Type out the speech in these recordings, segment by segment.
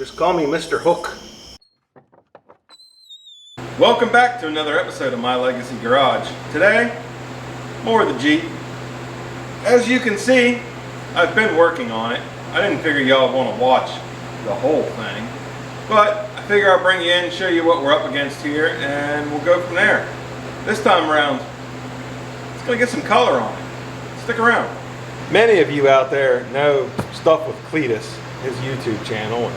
Just call me Mr. Hook. Welcome back to another episode of My Legacy Garage. Today, more of the Jeep. As you can see, I've been working on it. I didn't figure y'all would want to watch the whole thing, but I figure I'll bring you in and show you what we're up against here, and we'll go from there. This time around, it's going to get some color on it. Stick around. Many of you out there know Stuff with Cletus, his YouTube channel,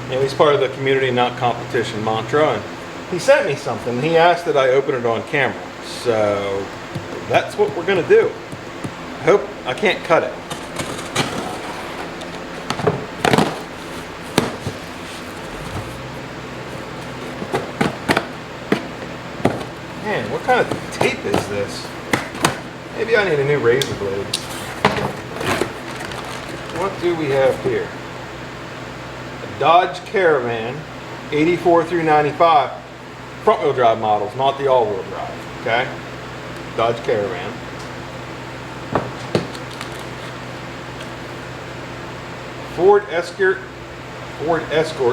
and he's part of the community, not competition mantra, and he sent me something. He asked that I open it on camera, so that's what we're going to do. I hope I can't cut it. Man, what kind of tape is this? Maybe I need a new razor blade. What do we have here? A Dodge Caravan, 84 through 95. Front wheel drive models, not the all wheel drive, okay? Dodge Caravan. Ford Escort,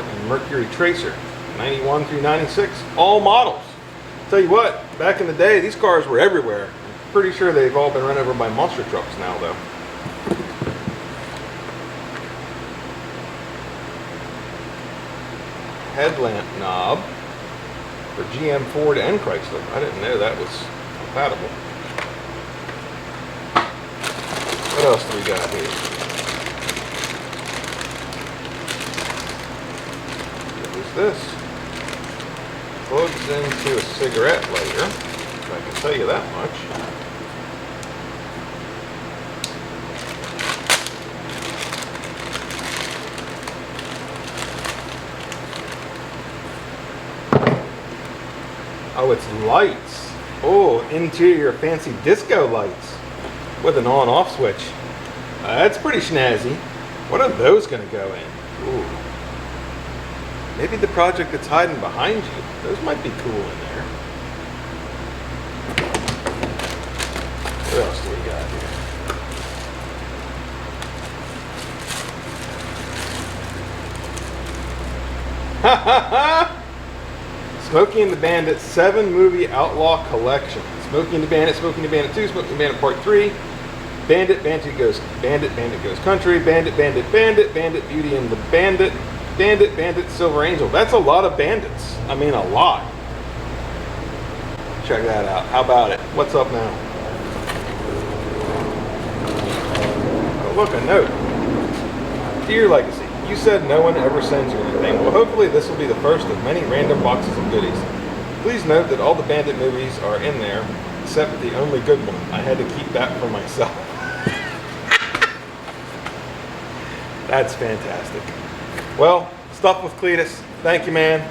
and Mercury Tracer, 91 through 96, all models. Tell you what, back in the day, these cars were everywhere. I'm pretty sure they've all been run over by monster trucks now, though. Headlamp knob for GM, Ford, and Chrysler. I didn't know that was compatible. What else do we got here? What is this? Plugs into a cigarette lighter, if I can tell you that much. Oh, it's lights. Oh, interior fancy disco lights with an on-off switch. That's pretty snazzy. What are those going to go in? Ooh. Maybe the project that's hiding behind you. Those might be cool in there. What else do we got here? Ha ha ha! Smokey and the Bandit 7 movie outlaw collection. Smokey and the Bandit 2, Smokey and the Bandit Part 3, Bandit goes country, Bandit, Beauty and the Bandit, Bandit, Silver Angel. That's a lot of bandits. I mean, a lot. Check that out. How about it? What's up now? Oh, look, a note. Dear Legacy, you said no one ever sends you anything. Well, hopefully this will be the first of many random boxes of goodies. Please note that all the Bandit movies are in there, except the only good one. I had to keep that for myself. That's fantastic. Well, Stuff with Cletus, thank you, man.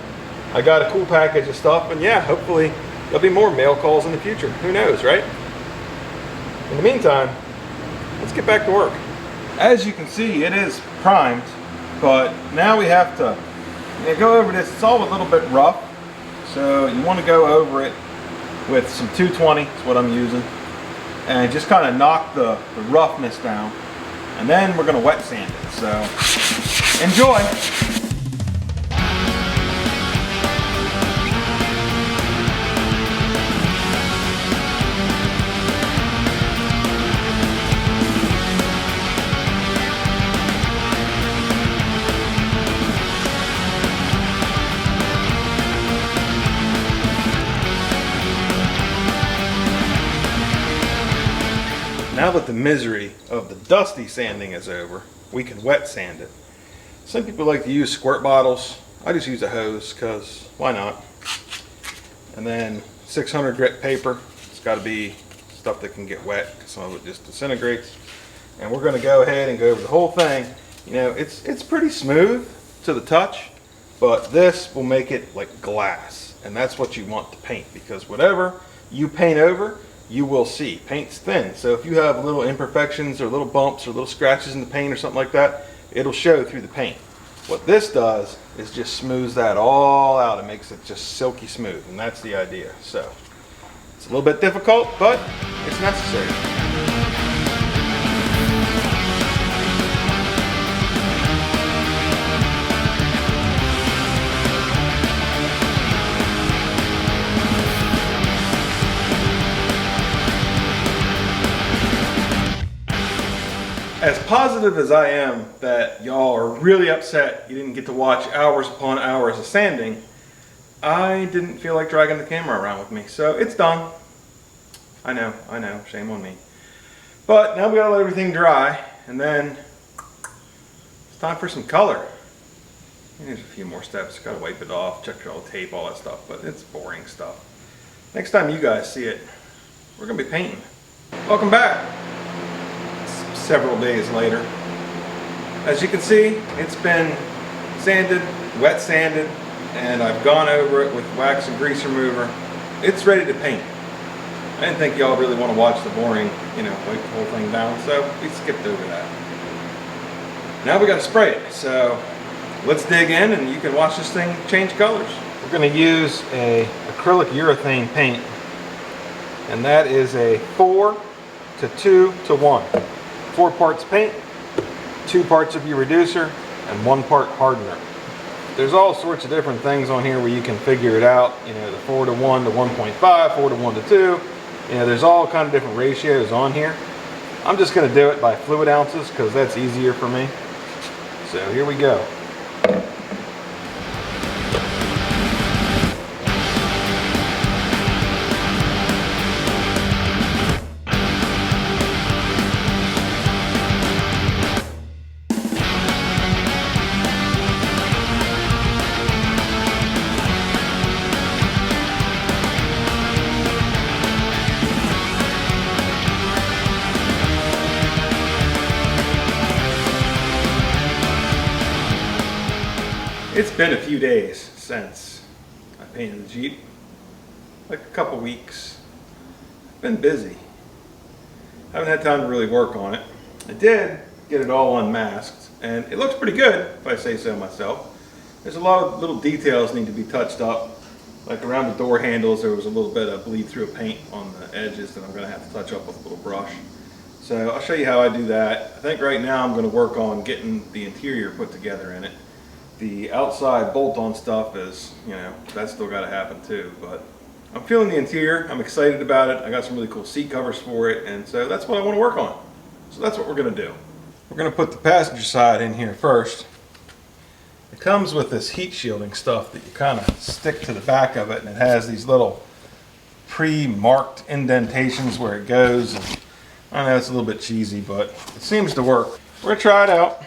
I got a cool package of stuff, and yeah, hopefully there'll be more mail calls in the future. Who knows, right? In the meantime, let's get back to work. As you can see, it is primed, but now we have to go over this. It's all a little bit rough, so you want to go over it with some 220, is what I'm using, and just kind of knock the roughness down, and then we're going to wet sand it. So enjoy. Now that the misery of the dusty sanding is over, we can wet sand it. Some people like to use squirt bottles. I just use a hose because why not? And then 600 grit paper. It's got to be stuff that can get wet because some of it just disintegrates. And we're going to go ahead and go over the whole thing. You know, it's pretty smooth to the touch, but this will make it like glass. And that's what you want to paint, because whatever you paint over, you will see. Paint's thin, so if you have little imperfections or little bumps or little scratches in the paint or something like that, it'll show through the paint. What this does is just smooths that all out. It makes it just silky smooth, and that's the idea. So it's a little bit difficult, but it's necessary. As positive as I am that y'all are really upset you didn't get to watch hours upon hours of sanding, I didn't feel like dragging the camera around with me, so it's done. I know, shame on me. But now we gotta let everything dry, and then it's time for some color. And there's a few more steps, gotta wipe it off, check all the tape, all that stuff, but it's boring stuff. Next time you guys see it, we're gonna be painting. Welcome back. It's several days later. As you can see, it's been sanded, wet sanded, and I've gone over it with wax and grease remover. It's ready to paint. I didn't think y'all really want to watch the boring, wipe the whole thing down, so we skipped over that. Now we got to spray it, so let's dig in and you can watch this thing change colors. We're going to use a acrylic urethane paint, and that is a 4 to 2 to 1. 4 parts paint, 2 parts of your reducer, and 1 part hardener. There's all sorts of different things on here where you can figure it out. The 4 to 1 to 1.5, 4 to 1 to 2. There's all kind of different ratios on here. I'm just going to do it by fluid ounces because that's easier for me. So here we go. It's been a few days since I painted the Jeep, like a couple weeks. I've been busy. I haven't had time to really work on it. I did get it all unmasked, and it looks pretty good, if I say so myself. There's a lot of little details need to be touched up. Like around the door handles, there was a little bit of bleed through paint on the edges that I'm going to have to touch up with a little brush. So I'll show you how I do that. I think right now I'm going to work on getting the interior put together in it. The outside bolt-on stuff is, that's still got to happen too, but I'm feeling the interior. I'm excited about it. I got some really cool seat covers for it, and so that's what I want to work on. So that's what we're going to do. We're going to put the passenger side in here first. It comes with this heat shielding stuff that you kind of stick to the back of it, and it has these little pre-marked indentations where it goes. And I know it's a little bit cheesy, but it seems to work. We're going to try it out.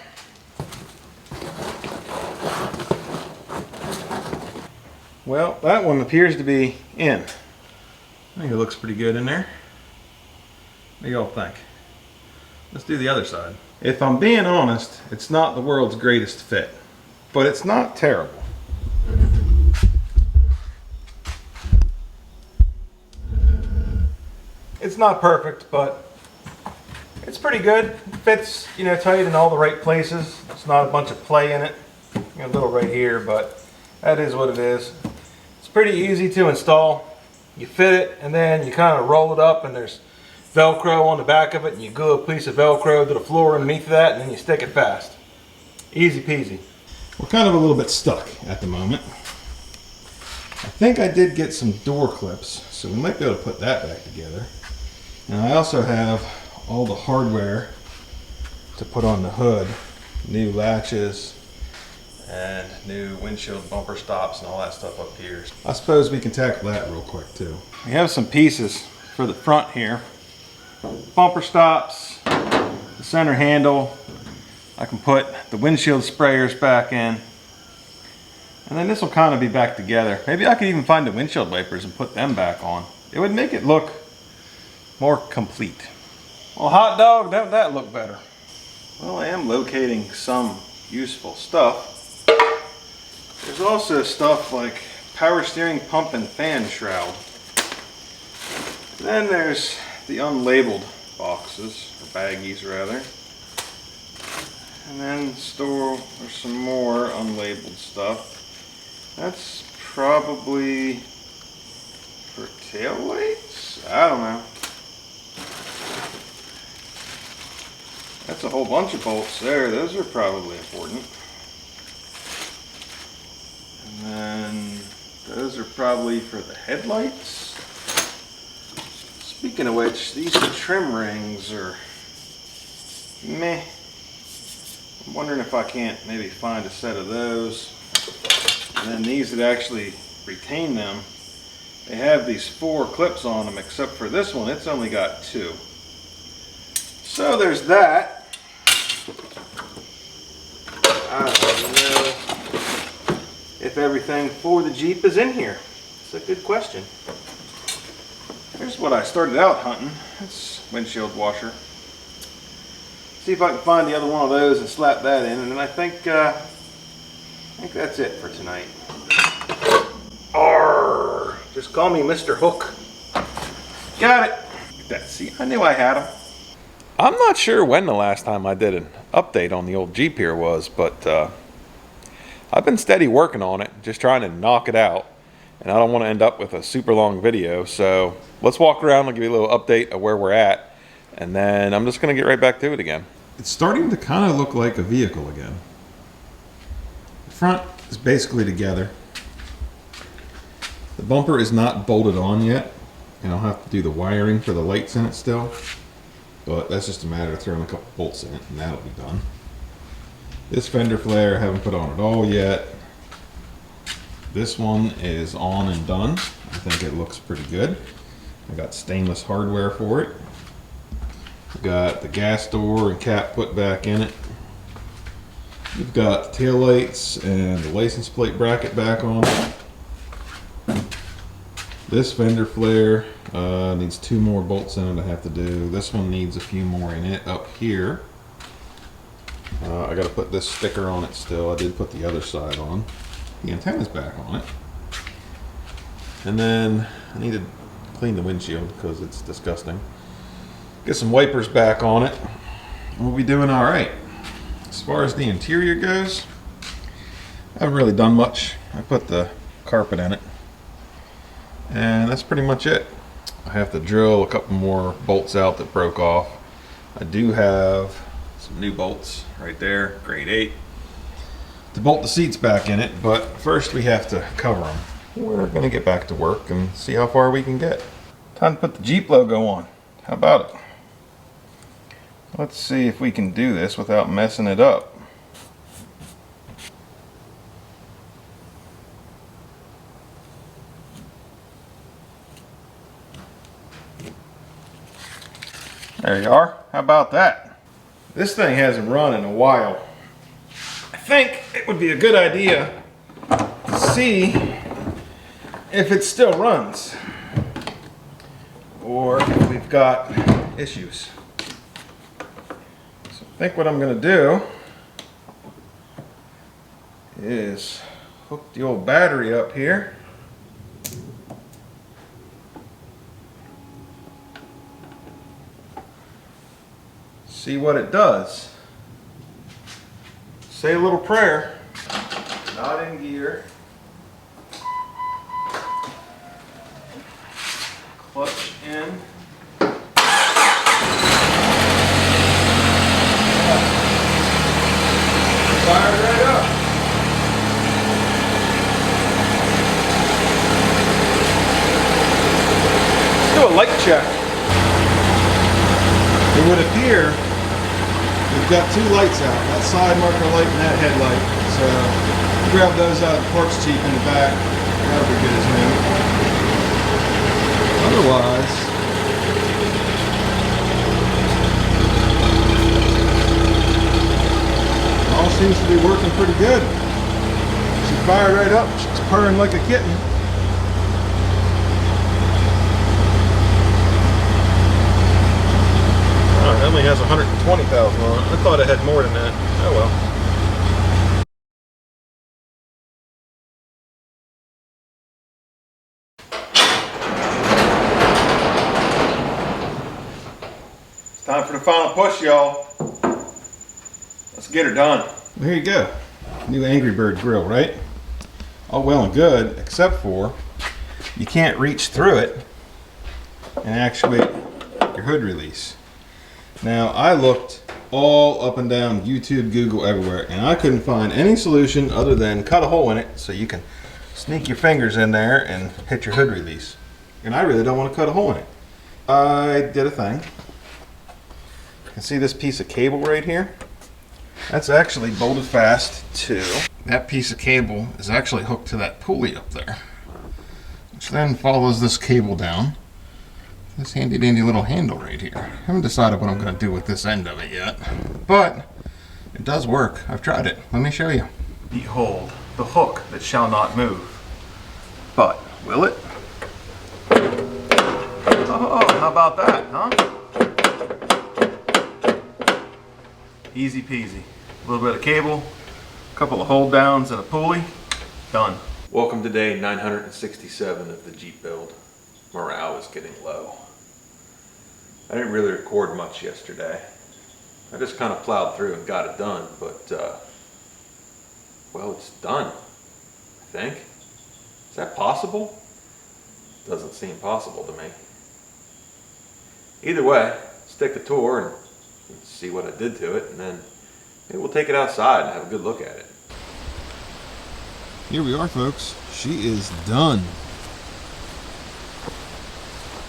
Well, that one appears to be in. I think it looks pretty good in there. What do y'all think? Let's do the other side. If I'm being honest, it's not the world's greatest fit, but it's not terrible. It's not perfect, but it's pretty good. It fits, tight in all the right places. It's not a bunch of play in it. A little right here, but that is what it is. It's pretty easy to install. You fit it and then you kind of roll it up, and there's Velcro on the back of it, and you glue a piece of Velcro to the floor underneath that, and then you stick it fast. Easy peasy. We're kind of a little bit stuck at the moment. I think I did get some door clips, so we might be able to put that back together. And I also have all the hardware to put on the hood. New latches and new windshield bumper stops and all that stuff up here. I suppose we can tackle that real quick too. We have some pieces for the front here. Bumper stops, the center handle. I can put the windshield sprayers back in. And then this will kind of be back together. Maybe I could even find the windshield wipers and put them back on. It would make it look more complete. Well, hot dog, don't that look better? Well, I am locating some useful stuff. There's also stuff like power steering pump and fan shroud. Then there's the unlabeled boxes, or baggies rather. And then there's some more unlabeled stuff. That's probably for tail lights? I don't know. That's a whole bunch of bolts there. Those are probably important. And then those are probably for the headlights. Speaking of which, these trim rings are meh. wondering if I can't maybe find a set of those. And then these that actually retain them, they have these 4 clips on them, except for this one, it's only got 2. So there's that. I don't know if everything for the Jeep is in here. It's a good question. Here's what I started out hunting. It's windshield washer. See if I can find the other one of those and slap that in, and then I think that's it for tonight. Arr! Just call me Mr. Hook. Got it. That, see, I knew I had them. I'm not sure when the last time I did an update on the old Jeep here was, but I've been steady working on it, just trying to knock it out. And I don't want to end up with a super long video, so let's walk around and give you a little update of where we're at, and then I'm just going to get right back to it again. It's starting to kind of look like a vehicle again. The front is basically together. The bumper is not bolted on yet, and I'll have to do the wiring for the lights in it still, but that's just a matter of throwing a couple bolts in it and that'll be done. This fender flare I haven't put on at all yet. This one is on and done. I think it looks pretty good. I got stainless hardware for it. Got the gas door and cap put back in it. We've got the tail lights and the license plate bracket back on. This fender flare needs 2 more bolts in it I have to do. This one needs a few more in it up here. I got to put this sticker on it still. I did put the other side on. The antenna's back on it. And then I need to clean the windshield because it's disgusting. Get some wipers back on it. We'll be doing all right. As far as the interior goes, I haven't really done much. I put the carpet in it. And that's pretty much it. I have to drill a couple more bolts out that broke off. I do have some new bolts right there, grade 8. To bolt the seats back in it, but first we have to cover them. We're gonna get back to work and see how far we can get. Time to put the Jeep logo on. How about it? Let's see if we can do this without messing it up. There you are. How about that? This thing hasn't run in a while. I think it would be a good idea to see if it still runs or if we've got issues. So I think what I'm going to do is hook the old battery up here. See what it does. Say a little prayer. Not in gear. Clutch in. Fire right up. Let's do a light check. It would appear we've got 2 lights out, that side marker light and that headlight. So grab those out of the parts Jeep in the back. That'll be good as new. Otherwise, all seems to be working pretty good. She fired right up. She's purring like a kitten. Oh, it only has 120,000 on it. I thought it had more than that. Oh well. It's time for the final push, y'all. Let's get her done. There you go. New Angry Bird grill, right? All well and good, except for you can't reach through it and actuate your hood release. Now, I looked all up and down YouTube, Google, everywhere, and I couldn't find any solution other than cut a hole in it so you can sneak your fingers in there and hit your hood release. And I really don't want to cut a hole in it. I did a thing. You can see this piece of cable right here? That's actually bolted fast to that piece of cable is actually hooked to that pulley up there, which then follows this cable down. This handy dandy little handle right here. I haven't decided what I'm going to do with this end of it yet, but it does work. I've tried it. Let me show you. Behold, the hook that shall not move. But will it? Oh, how about that, huh? Easy peasy. A little bit of cable, a couple of hold downs and a pulley, done. Welcome to day 967 of the Jeep build. Morale is getting low. I didn't really record much yesterday. I just kind of plowed through and got it done, but well, it's done, I think. Is that possible? Doesn't seem possible to me. Either way, stick a tour and see what I did to it, and then maybe we'll take it outside and have a good look at it. Here we are, folks. She is done.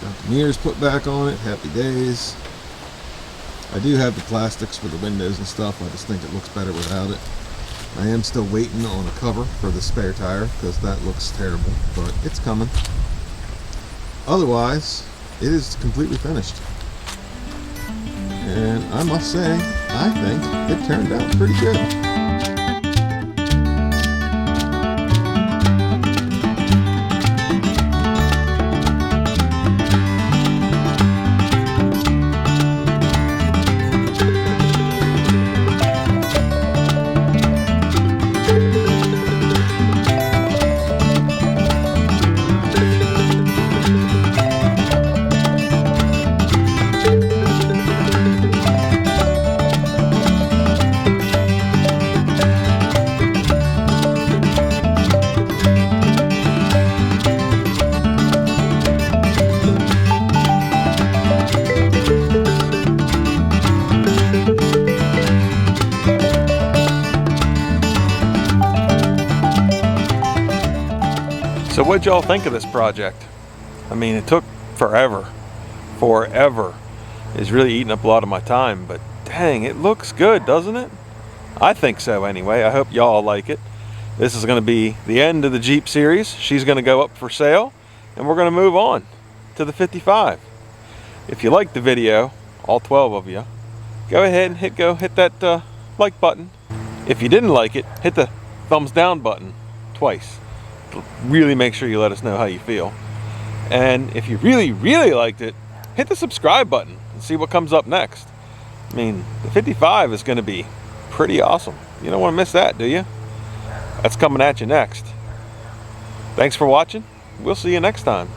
Got the mirrors put back on it. Happy days. I do have the plastics for the windows and stuff. I just think it looks better without it. I am still waiting on a cover for the spare tire because that looks terrible, but it's coming. Otherwise, it is completely finished. And I must say, I think it turned out pretty good. So what'd y'all think of this project? I mean, it took forever. It's really eating up a lot of my time, but dang, it looks good, doesn't it? I think so anyway. I hope y'all like it. This is going to be the end of the Jeep series. She's going to go up for sale, and we're going to move on to the 55. If you liked the video, all 12 of you, go ahead and hit that like button. If you didn't like it, hit the thumbs down button twice. Really make sure you let us know how you feel. And if you really liked it, hit the subscribe button and see what comes up next. I mean, the 55 is going to be pretty awesome. You don't want to miss that, do you? That's coming at you next. Thanks for watching. We'll see you next time.